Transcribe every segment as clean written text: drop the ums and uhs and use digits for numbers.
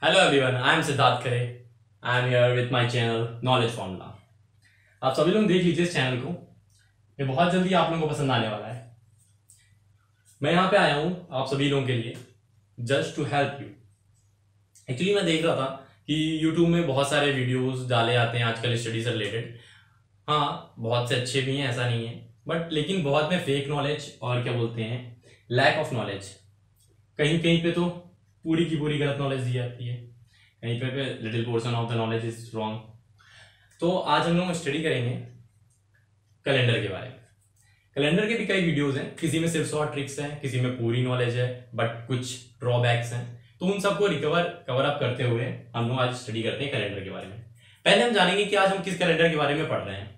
Hello everyone, I am Siddharth Khare. I am here with my channel Knowledge Formula. आप सभी लोग देख लीजिए इस चैनल को, ये बहुत जल्दी आप लोगों को पसंद आने वाला है। मैं यहाँ पे आया हूँ आप सभी लोगों के लिए just to help you. Actually मैं देख रहा था कि YouTube में बहुत सारे वीडियोस डाले आते हैं आजकल स्टडी से रिलेटेड। हाँ, बहुत से अच्छे भी हैं, ऐसा नहीं है, बट लेकिन बहुत में फेक नॉलेज और क्या बोलते हैं लैक ऑफ नॉलेज। कहीं कहीं पे तो पूरी की पूरी गलत नॉलेज दी जाती है, कहीं पे little portion of the knowledge is wrong. तो आज हम लोग स्टडी करेंगे कैलेंडर के बारे में। कैलेंडर के भी कई वीडियोस हैं, किसी में सिर्फ 100 ट्रिक्स हैं, किसी में पूरी नॉलेज है बट कुछ ड्रॉबैक्स हैं। तो उन सबको कवर अप करते हुए हम लोग आज स्टडी करते हैं कैलेंडर के बारे में। पहले हम जानेंगे कि आज हम किस कैलेंडर के बारे में पढ़ रहे हैं।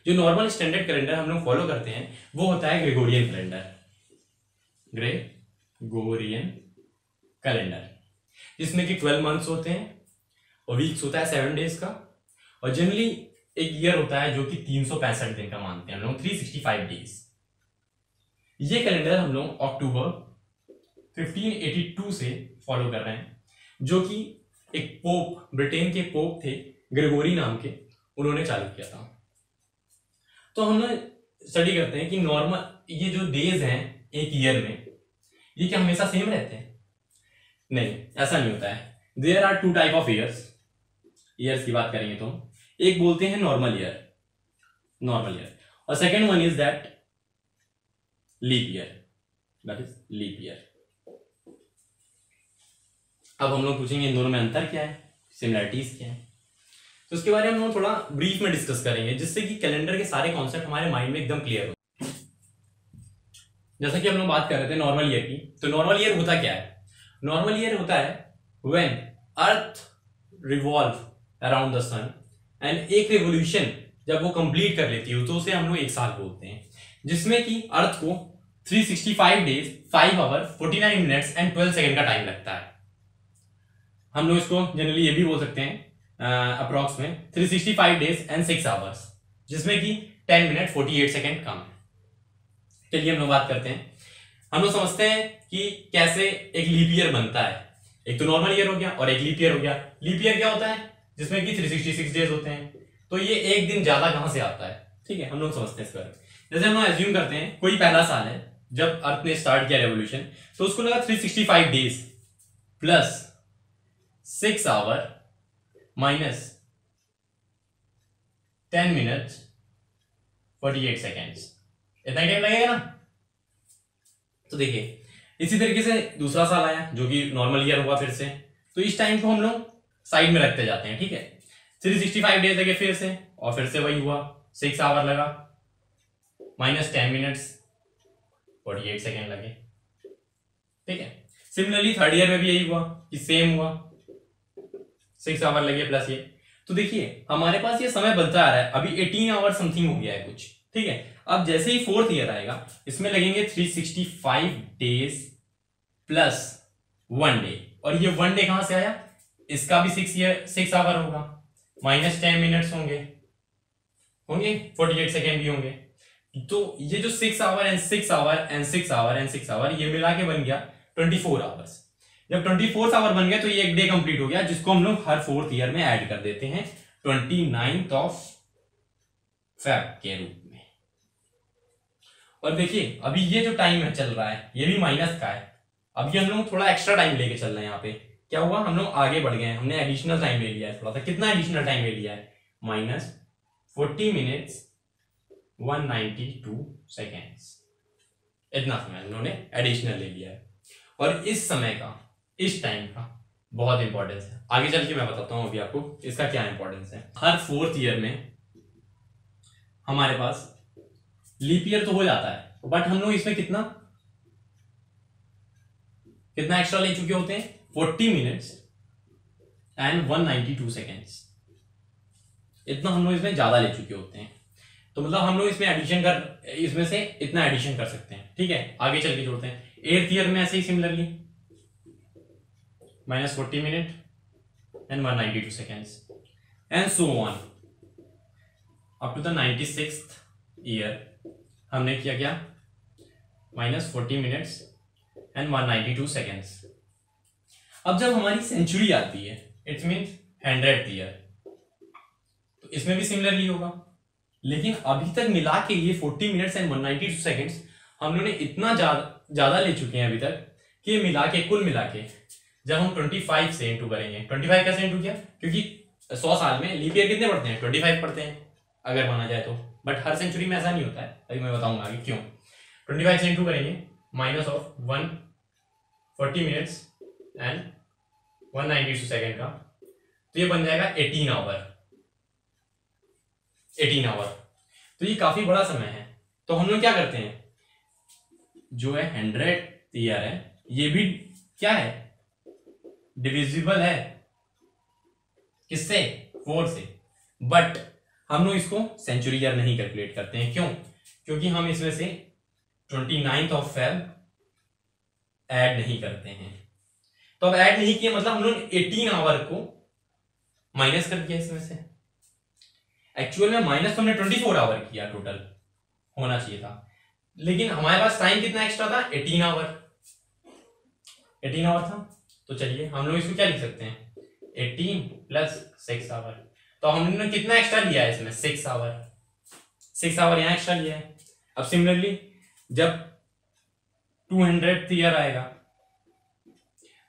जो नॉर्मल स्टैंडर्ड कैलेंडर हम लोग फॉलो करते हैं वो होता है ग्रेगोरियन कैलेंडर। ग्रेगोरियन कैलेंडर जिसमें कि 12 मंथ्स होते हैं और वीक्स होता है 7 डेज का, और जनरली एक ईयर होता है जो कि 365 दिन का मानते हैं हम लोग, 365 डेज। ये कैलेंडर हम लोग अक्टूबर 1582 से फॉलो कर रहे हैं, जो कि एक पोप, ब्रिटेन के पोप थे ग्रेगोरी नाम के, उन्होंने चालू किया था। तो हम स्टडी करते हैं कि नॉर्मल ये जो डेज हैं एक ईयर में, ये क्या हमेशा सेम रहते हैं? नहीं, ऐसा नहीं होता है। There are 2 type of years की बात करेंगे तो एक बोलते हैं नॉर्मल ईयर, और second one is that leap year. अब हम लोग पूछेंगे इन दोनों में अंतर क्या है, सिमिलरिटीज क्या है, तो उसके बारे में हम लोग थोड़ा ब्रीफ में डिस्कस करेंगे, जिससे कि कैलेंडर के सारे कॉन्सेप्ट हमारे माइंड में एकदम क्लियर हो। जैसा कि हम लोग बात कर रहे थे नॉर्मल ईयर की, तो नॉर्मल ईयर होता क्या है? नॉर्मल ईयर होता है when earth revolve around the sun, and एक रिवोल्यूशन जब वो कंप्लीट कर लेती है तो उसे हम लोग एक साल बोलते हैं, जिसमें कि अर्थ को 365 days 5 hour 49 minutes and 12 second का टाइम लगता है। हम लोग इसको जनरली ये भी बोल सकते हैं अप्रॉक्स में 365 डेज एंड 6 आवर्स, जिसमें कि 10 मिनट 48 सेकेंड कम है। चलिए हम लोग बात करते हैं। हम लोग समझते हैं कि कैसे एक लीप ईयर बनता है। एक तो नॉर्मल ईयर हो गया और एक लीप ईयर हो गया। लीप ईयर क्या होता है? जिसमें कि 366 डेज होते हैं। तो ये एक दिन ज्यादा कहां से आता है? ठीक है, हम लोग समझते हैं इस बारे में। जैसे हम लोग एज्यूम करते हैं कोई पहला साल है जब अर्थ ने स्टार्ट किया रेवोल्यूशन, तो उसको लगा 365 days plus 6 our minus 10 minute 48 seconds, इतना ही टाइम लगेगा ना। तो देखिए इसी तरीके से दूसरा साल आया जो कि नॉर्मल ईयर हुआ फिर से, तो इस टाइम को हम लोग साइड में रखते जाते हैं। ठीक है, 365 डेज लगे फिर से, और फिर से वही हुआ, 6 आवर लगा माइनस 10 मिनट्स 48 सेकेंड लगे। ठीक है, सिमिलरली थर्ड ईयर में भी यही हुआ कि सेम हुआ, 6 आवर लगे प्लस ये। तो देखिए हमारे पास ये समय बनता आ रहा है, अभी 18 आवर समथिंग हो गया है कुछ। ठीक है, अब जैसे ही फोर्थ ईयर आएगा इसमें लगेंगे 365 डेज प्लस 1 डे, और ये 1 डे कहां से आया? इसका भी 6 आवर होगा, माइनस 10 मिनट्स होंगे 48 सेकेंड भी होंगे। तो ये जो 6 hour and 6 hour and 6 hour and 6 hour ये मिला के बन गया 24 आवर्स। जब 24 आवर बन गया तो ये एक डे कंप्लीट हो गया, जिसको हम लोग हर फोर्थ ईयर में ऐड कर देते हैं 29th ऑफ फेब के रूप में। और देखिए अभी ये जो टाइम है चल रहा है ये भी माइनस का है। अभी हम लोग थोड़ा एक्स्ट्रा टाइम लेके चल रहे हैं। यहाँ पे क्या हुआ, हम लोग आगे बढ़ गए हैं, हमने एडिशनल टाइम ले लिया है थोड़ा सा। कितना एडिशनल टाइम ले लिया है? माइनस 40 मिनट्स 192 सेकेंड्स, इतना समय हम लोगों ने एडिशनल ले लिया है। और इस समय का, इस टाइम का बहुत इंपॉर्टेंस है। आगे चल के मैं बताता हूं अभी आपको इसका क्या इंपॉर्टेंस है। हर फोर्थ ईयर में हमारे पास लीप ईयर तो हो जाता है, बट हम लोग इसमें कितना एक्स्ट्रा ले चुके होते हैं? 40 मिनट्स एंड 192 सेकेंड्स, इतना हम लोग इसमें ज्यादा ले चुके होते हैं। तो मतलब हम लोग इसमें से इतना एडिशन कर सकते हैं। ठीक है, आगे चल के जोड़ते हैं। 8th ईयर में ऐसे ही similarly minus 40 minute and 192 seconds and so on up to the 96th year हमने किया क्या? Minus 40 minutes and 192 seconds. अब जब हमारी सेंचुरी आती है, इट मीन्स 100th ईयर, तो इसमें भी सिमिलरली होगा। लेकिन अभी तक मिला के ये 40 मिनट्स एंड 192 सेकेंड्स हम लोगों ने इतना ज्यादा ले चुके हैं अभी तक कि ये मिला के, कुल मिला के जब हम 25 से इंटू करेंगे, 25 कैसे इंटू किया, क्योंकि 100 साल में लीप ईयर कितने पड़ते हैं, 25 पड़ते हैं अगर माना जाए तो, बट हर सेंचुरी में ऐसा नहीं होता है, अभी मैं बताऊंगा आगे क्यों। 25 से इंटू करेंगे minus of 140 minutes and 192 second का, तो ये बन जाएगा 18 आवर। तो ये काफी बड़ा समय है। तो हम लोग क्या करते हैं, जो है 100th ईयर है, ये भी क्या है, डिविजिबल है किससे, 4 से, बट हम लोग इसको सेंचुरी ईयर नहीं कैलकुलेट करते हैं। क्यों? क्योंकि हम इसमें से 29th ऑफ फेब ऐड नहीं करते हैं। तो अब ऐड नहीं किया मतलब हम लोग 18 आवर को माइनस कर दिया इसमें से। एक्चुअल में माइनस तो हमने 24 आवर किया, टोटल होना चाहिए था, लेकिन हमारे पास टाइम कितना एक्स्ट्रा था, 18 आवर था। तो चलिए हम लोग इसको क्या लिख सकते हैं, 18 प्लस 6 आवर। तो हमने कितना एक्स्ट्रा लिया है इसमें, 6 आवर, 6 आवर यहाँ एक्स्ट्रा लिया है। अब सिमिलरली जब 200th ईयर आएगा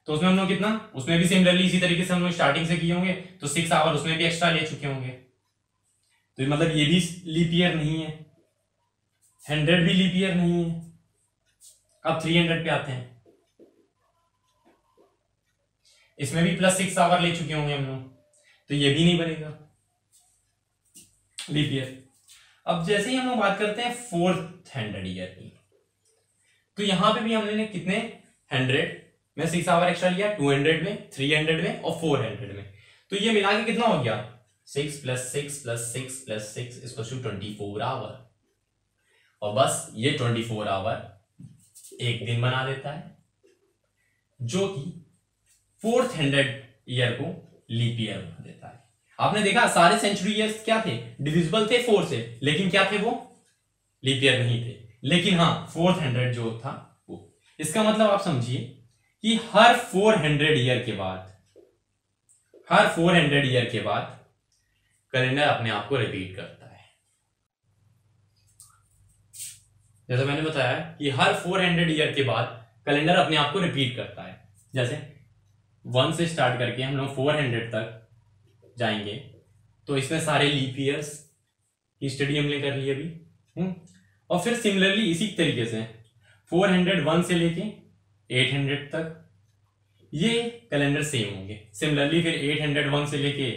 तो उसमें हम लोग कितना, उसमें भी सिमिलरली इसी तरीके से हम लोग स्टार्टिंग से किए होंगे, तो 6 आवर उसमें भी एक्स्ट्रा ले चुके होंगे। तो मतलब ये भी लीप ईयर नहीं है, 100 भी लीप ईयर नहीं है। अब 300 पे आते हैं, इसमें भी प्लस 6 आवर ले चुके होंगे हम लोग, तो ये भी नहीं बनेगा लीप ईयर। अब जैसे ही हम लोग बात करते हैं 400 ईयर की, तो यहां पे भी हमने कितने, 100 में 6 आवर एक्स्ट्रा लिया, 200 में, 300 में और 400 में, तो ये मिला के कितना हो गया, 6 plus 6 plus 6 plus 6 is 24 hour. और बस ये 24 आवर एक दिन बना देता है, जो कि 400 ईयर को लीप ईयर बना देता है। आपने देखा सारे सेंचुरी ईयर्स क्या थे, डिविजिबल थे 4 से, लेकिन क्या थे वो, लीप ईयर नहीं थे। लेकिन हाँ 400 जो था वो, इसका मतलब आप समझिए कि हर 400 ईयर के बाद कैलेंडर अपने आप को रिपीट करता है। जैसे मैंने बताया कि हर 400 ईयर के बाद कैलेंडर अपने आप को रिपीट करता है। जैसे 1 से स्टार्ट करके हम लोग 400 तक जाएंगे, तो इसमें सारे लीप ईयर्स की स्टडी हमने कर ली अभी। और फिर सिमिलरली इसी तरीके से 401 से लेके 800 तक ये कैलेंडर सेम होंगे। सिमिलरली फिर 801 से लेके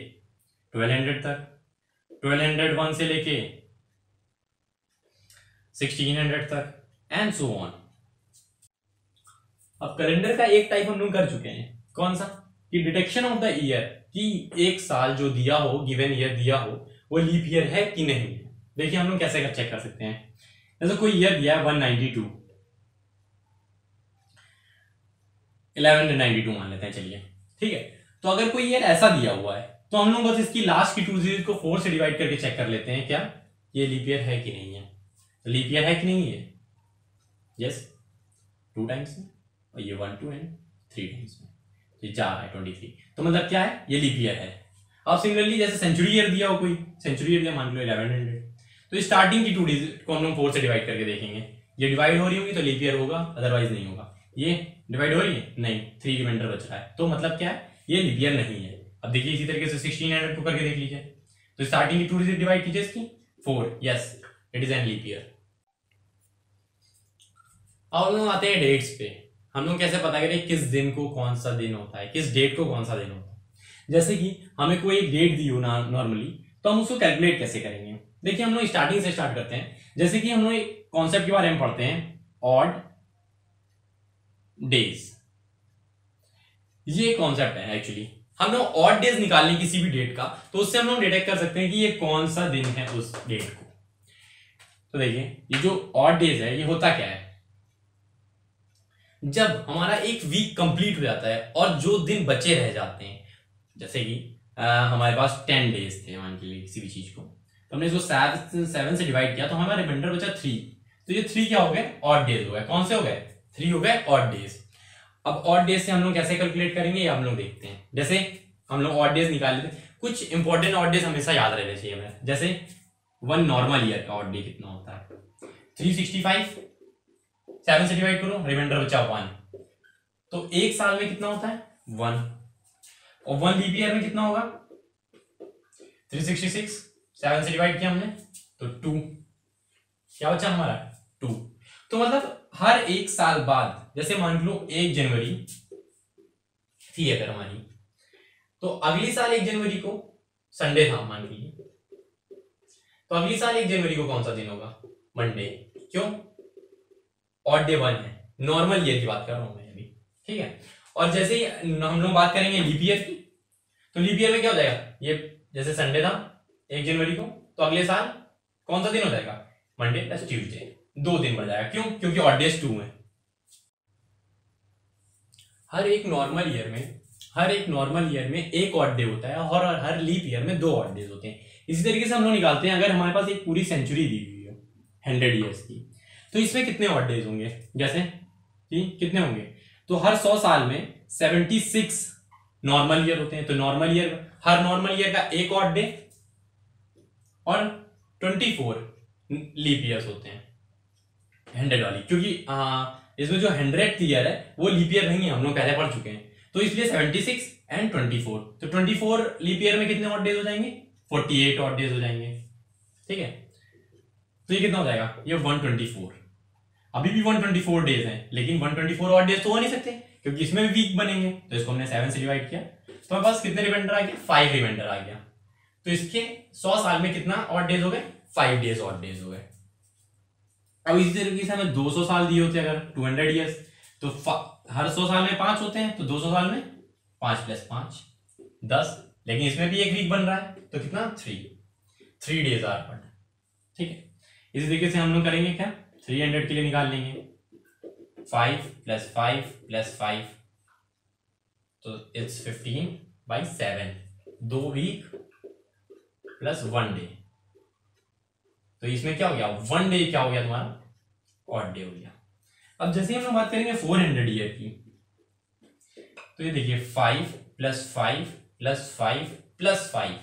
1200 तक, 1201 से लेके 1600 तक एंड सो ऑन। अब कैलेंडर का एक टाइप हम लोग कर चुके हैं, कौन सा, कि डिटेक्शन ऑफ द ईयर, कि एक साल जो दिया हो, गिवन ईयर दिया हो, वो लीप ईयर है कि नहीं है। देखिए हम लोग कैसे चेक कर सकते हैं। जैसे कोई ईयर दिया है 192, 1192 मान लेते हैं, चलिए ठीक है। तो अगर कोई ईयर ऐसा दिया हुआ है तो हम लोग बस इसकी लास्ट की 2 डिजिट को 4 से डिवाइड करके चेक कर लेते हैं, क्या ये लीप ईयर है कि नहीं है। लीप ईयर है कि नहीं है, यस 2 टाइम्स में, और ये 1 2 एंड 3 टाइम्स में, ये 4 है 23, तो मतलब क्या है, ये लीप ईयर है। अब सिमिलरली जैसे सेंचुरी ईयर दिया हो, कोई सेंचुरी ईयर दिया मान लो 1100, तो स्टार्टिंग की 2 डिजिट को हम लोग 4 से डिवाइड करके देखेंगे, ये डिवाइड हो रही होगी तो लीप ईयर होगा, अदरवाइज नहीं होगा। ये डिवाइड हो रही है, नहीं, 3 रिमाइंडर बच रहा है, तो मतलब क्या है, ये लीप ईयर नहीं है। अब देखिए इसी तरीके से 1600 को करके देख लीजिए, तो स्टार्टिंग की 2 डिजिट डिवाइड कीजिए इसकी 4, yes it is an leap year. अब हम लोग आते हैं डेट्स पे। हम लोग कैसे पता करें किस दिन को कौन सा दिन होता है, किस डेट को कौन सा दिन होता है। जैसे कि हमें कोई एक डेट दी हो ना नॉर्मली, तो हम उसको कैलकुलेट कैसे करेंगे। देखिए हम लोग स्टार्टिंग से स्टार्ट करते हैं। जैसे कि हम लोग एक कॉन्सेप्ट के बारे में पढ़ते हैं, ऑड डेज। ये कॉन्सेप्ट है एक्चुअली। हम लोग ऑड डेज निकालने किसी भी डेट का, तो उससे हम लोग डिटेक्ट कर सकते हैं कि ये कौन सा दिन है उस डेट को। तो देखिए ये जो ऑड डेज है, ये होता क्या है, जब हमारा एक वीक कंप्लीट हो जाता है और जो दिन बचे रह जाते हैं, जैसे कि हमारे पास 10 डेज थे मान के लिए किसी भी चीज को, तो हमने इसको 7 से डिवाइड किया, तो हमारा रिमाइंडर बचा 3, तो ये 3 क्या हो गए, ऑड डेज हो गए। कौन से हो गए, 3 हो गए ऑड डेज। अब ऑड डेज से हम लोग कैसे कैलकुलेट करेंगे ये हम लोग देखते हैं। जैसे हम लोग ऑड डेज निकाल लेते हैं, कुछ इंपॉर्टेंट ऑड डेज हमेशा याद रहने चाहिए हमें। जैसे वन नॉर्मल ईयर का ऑड डे कितना होता है, 365, 7 से डिवाइड करो, रिमाइंडर बचा 1, तो एक साल में कितना होता है 1, और 1 लीप ईयर में कितना होगा 366, 7 से डिवाइड किया हमने तो 2, क्या बचा हमारा 2। तो मतलब हर एक साल बाद, जैसे मान लो 1 जनवरी थी अगर हमारी, तो अगली साल 1 जनवरी को संडे था मान लीजिए, तो अगली साल 1 जनवरी को कौन सा दिन होगा मंडे, क्यों ऑड डे 1 है, नॉर्मल ईयर की बात कर रहा हूं मैं अभी, ठीक है। और जैसे ही हम लोग बात करेंगे लीप ईयर की, तो लीप ईयर में क्या हो जाएगा, ये जैसे संडे था 1 जनवरी को, तो अगले साल कौन सा दिन हो जाएगा मंडे प्लस ट्यूसडे, 2 दिन बढ़ जाएगा, क्यों, क्योंकि ऑड डेज 2 है। हर एक नॉर्मल ईयर में एक ऑड डे होता है, और हर लीप ईयर में 2 ऑड डेज होते हैं। इसी तरीके से हम लोग निकालते हैं, अगर हमारे पास एक पूरी सेंचुरी दी हुई है 100 ईयर्स की, तो इसमें कितने ऑड डेज होंगे, जैसे कि कितने होंगे, तो हर 100 साल में 76 नॉर्मल ईयर होते हैं, तो हर नॉर्मल ईयर का एक ऑड डे और 24 लीप ईयर्स होते हैं 100 वाली, क्योंकि इसमें जो 100th ईयर है वो लीप ईयर नहीं है, हम लोग पहले पढ़ चुके हैं, तो इसलिए 76 एंड 24, तो 24 लीप ईयर में कितने ऑड डेज हो जाएंगे 48 ऑड डेज हो जाएंगे, ठीक है। तो ये कितना हो जाएगा, ये 124, अभी भी 124 डेज हैं, लेकिन 124 ऑड डेज तो हो नहीं सकते क्योंकि इसमें भी वीक बनेंगे, तो इसको हमने 7 से डिवाइड किया, तो हमारे पास कितने रिमाइंडर आ गया 5 रिमाइंडर आ गया, तो इसके 100 साल में कितना ऑड डेज हो गए 5 डेज ऑड डेज हो गए। अब इसी तरीके से हमें 200 साल दिए होते अगर 200 ईयर्स, तो हर 100 साल में 5 होते हैं, तो 200 साल में 5 + 5 10, लेकिन इसमें भी एक वीक बन रहा है, तो कितना 3 डेज आर पर, ठीक है। इसी तरीके से हम लोग करेंगे क्या, 300 के लिए निकाल लेंगे 5 + 5 + 5, तो इट्स 15/7, 2 वीक प्लस 1 डे, तो इसमें क्या हो गया 1 डे क्या हो गया तुम्हारा ऑड डे हो गया। अब जैसे हम लोग बात करेंगे 400 ईयर की, तो ये देखिए 5 + 5 + 5 + 5,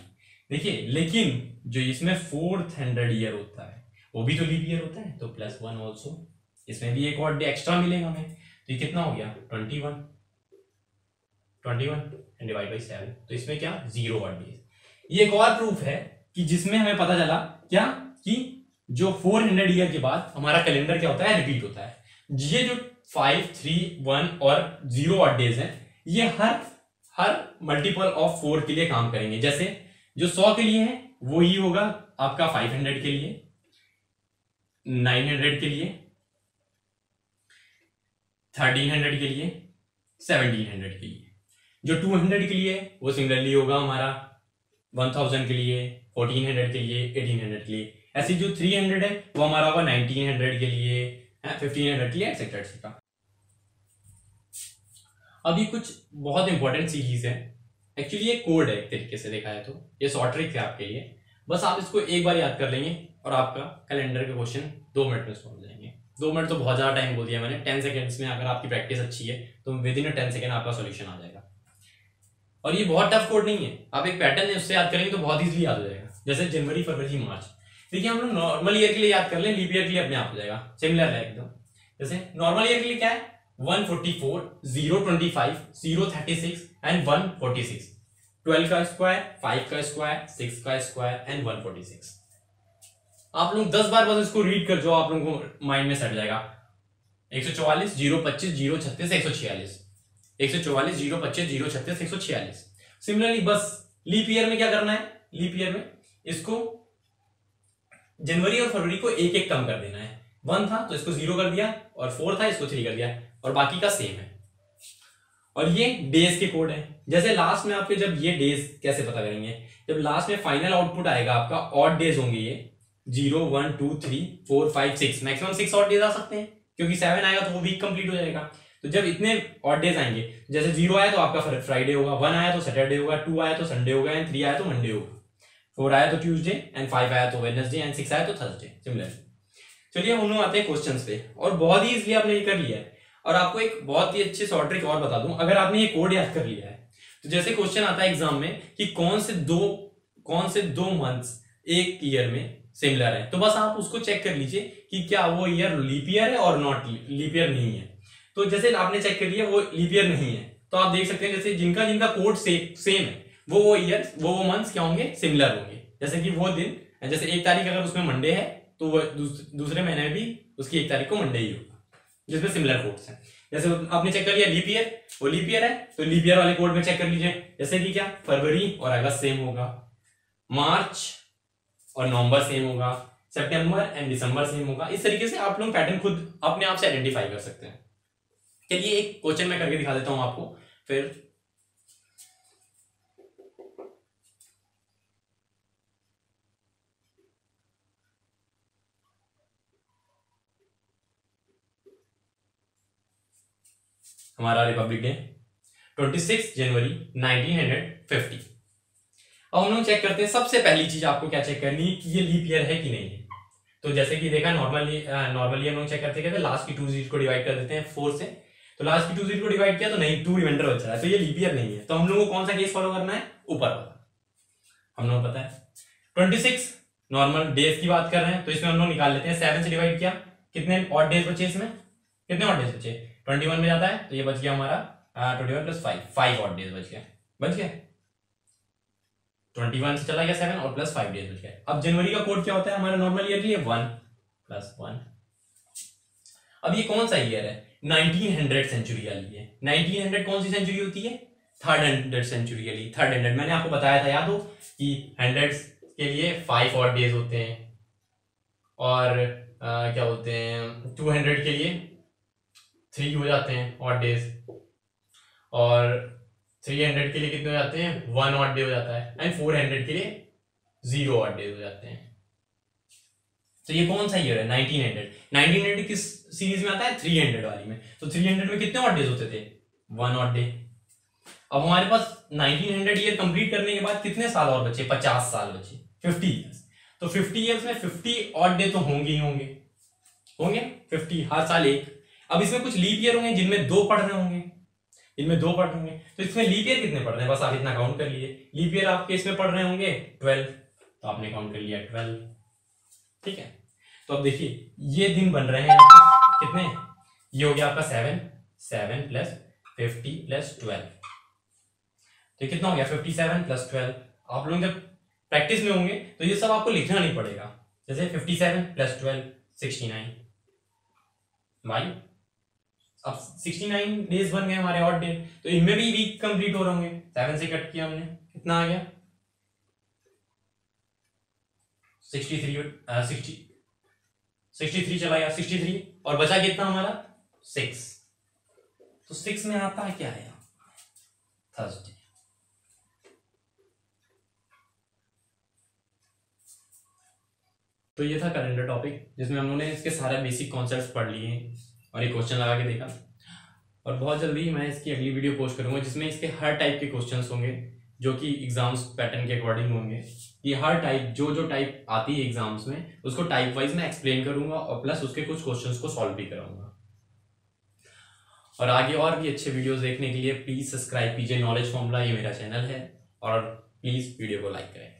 देखिए लेकिन जो इसमें 400 ईयर होता है वो भी तो लीप ईयर होता है, तो +1 ऑल्सो, इसमें भी एक और डे एक्स्ट्रा मिलेगा हमें, तो ये कितना हो गया 21 एंड डिवाइड बाई 7, तो इसमें क्या 0 ऑड डेज। ये एक और प्रूफ है कि जिसमें हमें पता चला क्या कि जो 400 ईयर के बाद हमारा कैलेंडर क्या होता है रिपीट होता है। ये जो 5, 3, 1 और 0 ऑड डेज हैं, ये हर मल्टीपल ऑफ 4 के लिए काम करेंगे। जैसे जो 100 के लिए है वो ही होगा आपका 500 के लिए, 900 के लिए, 1300 के लिए, 1700 के लिए। जो 200 के लिए वो सिमिलरली होगा हमारा 1000 के लिए, 1400 के लिए, 1800 के लिए। ऐसे जो 300 है वो हमारा होगा 1900 के लिए, 1500 के लिए, एक्सेट्रा एक्सेट्रा। अभी कुछ बहुत इंपॉर्टेंट सीरीज है, एक्चुअली ये कोड है एक तरीके से देखा है तो, ये शॉर्ट ट्रिक है आपके लिए, बस आप इसको एक बार याद कर लेंगे और आपका कैलेंडर के क्वेश्चन 2 मिनट में सॉल्व हो जाएंगे। 2 मिनट तो बहुत ज़्यादा टाइम बोल दिया मैंने, 10 सेकेंड्स में अगर आपकी प्रैक्टिस अच्छी है तो विद इन 10 सेकेंड आपका सोल्यूशन आ जाएगा। और ये बहुत टफ कोड नहीं है, आप एक पैटर्न है उससे याद करेंगे तो बहुत ईजिली याद हो जाएगा। जैसे जनवरी, फरवरी, मार्च, देखिए हम लोग नॉर्मल ईयर के लिए याद कर लें, लीप ईयर के लिए अपने आप हो जाएगा, सिमिलर है एकदम। जैसे नॉर्मल ईयर के लिए क्या है 144, 0, 25, 0, 36 एंड 146, 12 का स्क्वायर, 5 का स्क्वायर, 6 का स्क्वायर एंड 146। आप लोग 10 बार बस इसको रीड कर जो आप लोगों को माइंड में सेट जाएगा। 144, 0, 25, 0, 36, 146, 144, 0, 25, 0, 36, 146। सिमिलरली बस लीप ईयर में क्या करना है, लीप ईयर में इसको जनवरी और फरवरी को एक एक कम कर देना है। 1 था तो इसको 0 कर दिया, और 4 था इसको 3 कर दिया, और बाकी का सेम है। और ये डेज के कोड है। जैसे लास्ट में आपके जब ये डेज कैसे पता करेंगे, जब लास्ट में फाइनल आउटपुट आएगा आपका ऑड डेज होंगे ये 0, 1, 2, 3, 4, 5, 6, मैक्सिमम 6 ऑड डेज आ सकते हैं, क्योंकि 7 आएगा तो वो वीक कंप्लीट हो जाएगा। तो जब इतने ऑड डेज आएंगे, जैसे 0 आया तो आपका फ्राइडे होगा, 1 आया तो सैटरडे होगा, 2 आया तो संडे होगा, एंड 3 आया तो मंडे होगा, 4 आया तो ट्यूसडे, एंड 5 आया तो वेडनेसडे, एंड 6 आया तो थर्सडे। सिमिलर। चलिए हम लोग आते हैं क्वेश्चंस पे, और बहुत ही इसलिए आपने ये कर लिया है। और आपको एक बहुत ही अच्छी शॉर्ट ट्रिक और बता दूं, अगर आपने ये कोड याद कर लिया है तो जैसे क्वेश्चन आता है एग्जाम में कि कौन से दो मंथ्स एक ईयर में सिमिलर है, तो बस आप उसको चेक कर लीजिए कि क्या वो ईयर लीप ईयर है और नॉट लीप ईयर नहीं है। तो जैसे आपने चेक कर लिया वो लीप ईयर नहीं है, तो आप देख सकते हैं जैसे जिनका जिनका कोड सेम है वो ईयर वो मंथ्स क्या होंगे, सिमिलर होंगे। जैसे कि वो दिन, जैसे 1 तारीख अगर उसमें मंडे है तो वो दूसरे महीने में भी उसकी 1 तारीख को मंडे ही होगा, जिसमें सिमिलर कोड्स हैं। जैसे आपने चेक कर लिया लीप ईयर, वो लीप ईयर है तो लीप ईयर वाले कोड में चेक कर लीजिए। जैसे कि क्या, फरवरी और अगस्त सेम होगा, मार्च और नवंबर सेम होगा, सितंबर एंड दिसंबर सेम होगा। इस तरीके से आप लोग पैटर्न खुद अपने आप से आइडेंटिफाई कर सकते हैं। चलिए एक क्वेश्चन मैं करके दिखा देता हूं आपको फिर। हमारा रिपब्लिक डे 26 जनवरी 1950। अब हम लोग चेक करते हैं, सबसे पहली चीज आपको क्या चेक करनी है कि ये लीप ईयर है कि नहीं है। तो जैसे कि देखा नॉर्मली हम लोग चेक करते हैं लास्ट की 2 डिजिट को डिवाइड कर देते हैं 4 से, तो लास्ट की 2 डिजिट को डिवाइड किया तो नहीं, 2 रिमाइंडर बच रहा है, तो ये लीप ईयर नहीं है। तो हम लोग को कौन सा केस फॉलो करना है, ऊपर वाला, हम लोग पता है 26 नॉर्मल डेज की बात कर रहे हैं, तो इसमें हम लोग निकाल लेते हैं 7 से डिवाइड किया, कितने ऑड डेज बचे इसमें, कितने ऑड डेज बचे, 21 में जाता है, तो ये बच गया हमारा 21 प्लस 5 ऑड डेज बच गए 21 से चला गया 7 और प्लस 5 डेज बच गए। अब जनवरी का कोड क्या होता है हमारा नॉर्मल ईयर के लिए, 1 प्लस 1। अब ये कौन सा ईयर है, 1900 सेंचुरी वाली है। 1900 कौन सी सेंचुरी होती है, 3rd सेंचुरी वाली। 3rd मैंने आपको बताया था, याद हो कि 100 के लिए 5 ऑड डेज होते हैं, और क्या बोलते हैं 200 के लिए 3 हो जाते हैं ऑड डेज, और 300 के लिए कितने हो जाते हैं, 1 ऑड डे हो जाता है, एंड 400 के लिए 0 ऑड डे हो जाते हैं। तो ये कौन सा ईयर है, 1900 किस सीरीज में आता है, 300 वाली में। तो 300 में कितने ऑड डेज होते थे, 1 ऑड डे। अब हमारे पास 1900 ईयर कंप्लीट करने के बाद कितने साल और बचे, 50 साल बचे, 50 ईयर्स। तो 50 ईयर्स में 50 ऑड डे तो होंगे ही होंगे 50, हर साल एक। अब इसमें कुछ लीप ईयर होंगे जिनमें 2 पढ़ रहे होंगे, तो इसमें लीप ईयर कितने पढ़ रहे हैं, बस आप इतना काउंट कर लीजिए। लीप ईयर आपके इसमें पढ़ रहे होंगे 12, तो आपने काउंट कर लिया 12, ठीक है। तो अब देखिए ये दिन बन रहे हैं आपके कितने, ये हो गया आपका 7 प्लस 50 प्लस 12, तो ये कितना हो गया 57 प्लस 12। आप लोग जब प्रैक्टिस में होंगे तो ये सब आपको लिखना नहीं पड़ेगा। जैसे 57 प्लस 12 69 भाई, अब 69 डेज बन गए हमारे ऑड डे, तो इनमें भी वीक कंप्लीट हो रहे होंगे। 7 से कट किया हमने, कितना आ गया 63 चला गया 63, और बचा कितना हमारा 6। तो 6 में आता है क्या है, थर्सडे। तो ये था कैलेंडर टॉपिक, जिसमें हम लोगों ने इसके सारे बेसिक कॉन्सेप्ट्स पढ़ लिए और ये क्वेश्चन लगा के देखा। और बहुत जल्दी मैं इसकी अगली वीडियो पोस्ट करूंगा जिसमें इसके हर टाइप के क्वेश्चंस होंगे जो कि एग्जाम्स पैटर्न के अकॉर्डिंग होंगे। ये हर टाइप जो टाइप आती है एग्जाम्स में उसको टाइप वाइज मैं एक्सप्लेन करूंगा, और प्लस उसके कुछ क्वेश्चंस को सॉल्व भी कराऊंगा। और आगे और भी अच्छे वीडियोस देखने के लिए प्लीज सब्सक्राइब कीजिए नॉलेज फॉर्मूला, ये मेरा चैनल है, और प्लीज वीडियो को लाइक करें।